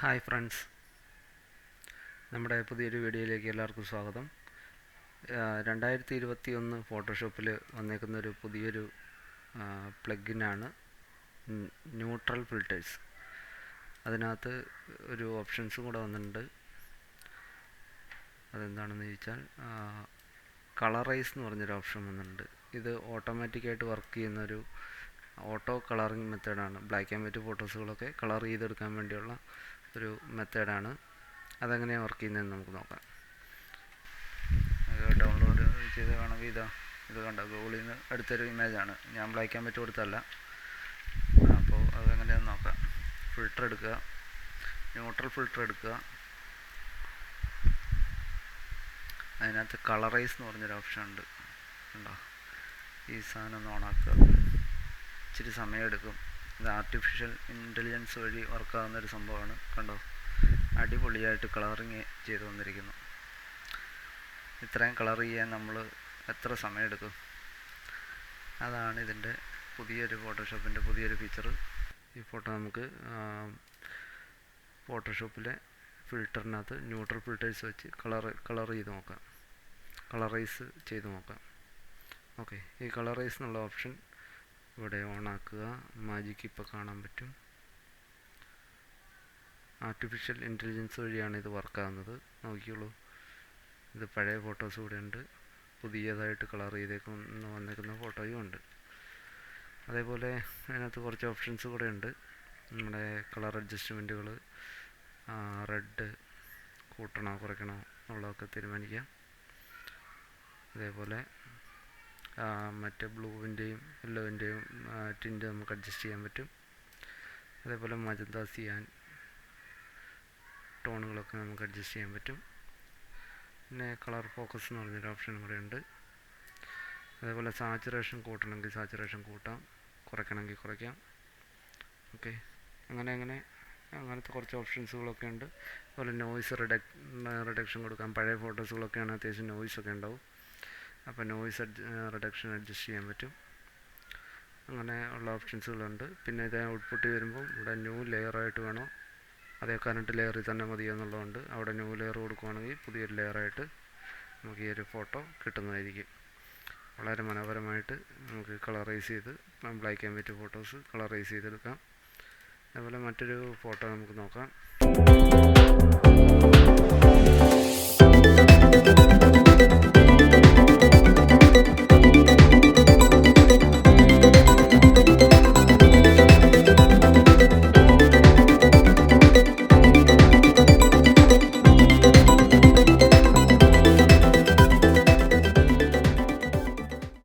Hi friends, നമ്മുടെ പുതിയൊരു വീഡിയോയിലേക്ക് എല്ലാവർക്കും സ്വാഗതം. 2021 ഫോട്ടോഷോപ്പിൽ വന്നേക്കുന്നൊരു പുതിയൊരു പ്ലഗിനാണ് ന്യൂട്രൽ ഫിൽറ്റേഴ്സ്. അതിനകത്ത് ഒരു ഓപ്ഷൻസും കൂടെ വന്നിട്ടുണ്ട്. അതെന്താണെന്ന് ചോദിച്ചാൽ കളറൈസ് എന്ന് പറഞ്ഞൊരു ഓപ്ഷൻ വന്നിട്ടുണ്ട്. ഇത് ഓട്ടോമാറ്റിക്കായിട്ട് വർക്ക് ചെയ്യുന്നൊരു ഓട്ടോ കളറിങ് മെത്തേഡാണ്. ബ്ലാക്ക് ആൻഡ് വൈറ്റ് ഫോട്ടോസുകളൊക്കെ കളർ ചെയ്തെടുക്കാൻ വേണ്ടിയുള്ള ഒരു മെത്തേഡാണ്. അതെങ്ങനെയാണ് വർക്ക് ചെയ്യുന്നതെന്ന് നമുക്ക് നോക്കാം. ഡൗൺലോഡ് ചെയ്ത് വേണമെങ്കിൽ ഇത് കണ്ട ഗൂഗിളിൽ നിന്ന് എടുത്തൊരു ഇമേജാണ്. ഞാൻ ബ്ലാക്ക് ആൻഡ് വൈറ്റ് കൊടുത്തല്ല. അപ്പോൾ അതെങ്ങനെയാണെന്ന് നോക്കാം. ഫിൽറ്റർ എടുക്കുക, ന്യൂട്രൽ ഫിൽറ്റർ എടുക്കുക. അതിനകത്ത് കളറൈസ് എന്ന് പറഞ്ഞൊരു ഓപ്ഷൻ ഉണ്ട്. കണ്ടോ, ഈ സാധനം ഒന്ന് ഓണാക്കുക. ഇച്ചിരി സമയമെടുക്കും. ഇത് ആർട്ടിഫിഷ്യൽ ഇൻ്റലിജൻസ് വഴി വർക്കാകുന്നൊരു സംഭവമാണ്. കണ്ടോ, അടിപൊളിയായിട്ട് കളറിങ് ചെയ്ത് വന്നിരിക്കുന്നു. ഇത്രയും കളർ ചെയ്യാൻ നമ്മൾ എത്ര സമയമെടുക്കും? അതാണ് ഇതിൻ്റെ ഫോട്ടോഷോപ്പിൻ്റെ പുതിയൊരു ഫീച്ചർ. ഈ ഫോട്ടോ നമുക്ക് ഫോട്ടോഷോപ്പിലെ ഫിൽറ്ററിനകത്ത് ന്യൂട്രൽ ഫിൽറ്റേഴ്സ് വെച്ച് കളർ ചെയ്ത് നോക്കാം, കളറൈസ് ചെയ്ത് നോക്കാം. ഓക്കെ, ഈ കളറൈസ് എന്നുള്ള ഓപ്ഷൻ ഇവിടെ ഓണാക്കുക. മാജിക്ക് ഇപ്പോൾ കാണാൻ പറ്റും. ആർട്ടിഫിഷ്യൽ ഇൻ്റലിജൻസ് വഴിയാണ് ഇത് വർക്കാകുന്നത്. നോക്കിയോളൂ, ഇത് പഴയ ഫോട്ടോസ് കൂടെ ഉണ്ട്, പുതിയതായിട്ട് കളർ ചെയ്തേക്കുന്ന വന്നേക്കുന്ന ഫോട്ടോയും ഉണ്ട്. അതേപോലെ അതിനകത്ത് കുറച്ച് ഓപ്ഷൻസ് കൂടെ ഉണ്ട്. നമ്മുടെ കളർ അഡ്ജസ്റ്റ്മെൻറ്റുകൾ, റെഡ് കൂട്ടണോ കുറയ്ക്കണോ എന്നുള്ളതൊക്കെ തീരുമാനിക്കാം. അതേപോലെ മറ്റേ ബ്ലൂവിൻ്റെയും യെല്ലോവിൻ്റെയും ടിൻ്റ് നമുക്ക് അഡ്ജസ്റ്റ് ചെയ്യാൻ പറ്റും. അതേപോലെ മജന്ത, സിയാൻ ടോണുകളൊക്കെ നമുക്ക് അഡ്ജസ്റ്റ് ചെയ്യാൻ പറ്റും. പിന്നെ കളർ ഫോക്കസ് എന്ന് പറഞ്ഞൊരു ഓപ്ഷൻ കൂടെ ഉണ്ട്. അതേപോലെ സാച്ചുറേഷൻ കൂട്ടണമെങ്കിൽ സാച്ചുറേഷൻ കൂട്ടാം, കുറയ്ക്കണമെങ്കിൽ കുറയ്ക്കാം. ഓക്കെ, അങ്ങനത്തെ കുറച്ച് ഓപ്ഷൻസുകളൊക്കെ ഉണ്ട്. അതുപോലെ നോയ്സ് റിഡക്ഷൻ കൊടുക്കാം. പഴയ ഫോട്ടോസുകളൊക്കെയാണ് അത്യാവശ്യം നോയ്സൊക്കെ ഉണ്ടാവും. അപ്പോൾ നോയ്സ് റിഡക്ഷൻ അഡ്ജസ്റ്റ് ചെയ്യാൻ പറ്റും. അങ്ങനെ ഉള്ള ഓപ്ഷൻസുകളുണ്ട്. പിന്നെ ഇത് ഔട്ട്പുട്ട് വരുമ്പോൾ ഇവിടെ ന്യൂ ലെയറായിട്ട് വേണോ അതേ കറണ്ട് ലെയറിൽ തന്നെ മതിയോ എന്നുള്ളതുകൊണ്ട് അവിടെ ന്യൂ ലെയർ കൊടുക്കുകയാണെങ്കിൽ പുതിയൊരു ലെയറായിട്ട് നമുക്ക് ഈ ഒരു ഫോട്ടോ കിട്ടുന്നതായിരിക്കും. വളരെ മനോഹരമായിട്ട് നമുക്ക് കളറൈസ് ചെയ്ത് black and white photos colourise ചെയ്തെടുക്കാം. അതേപോലെ മറ്റൊരു ഫോട്ടോ നമുക്ക് നോക്കാം.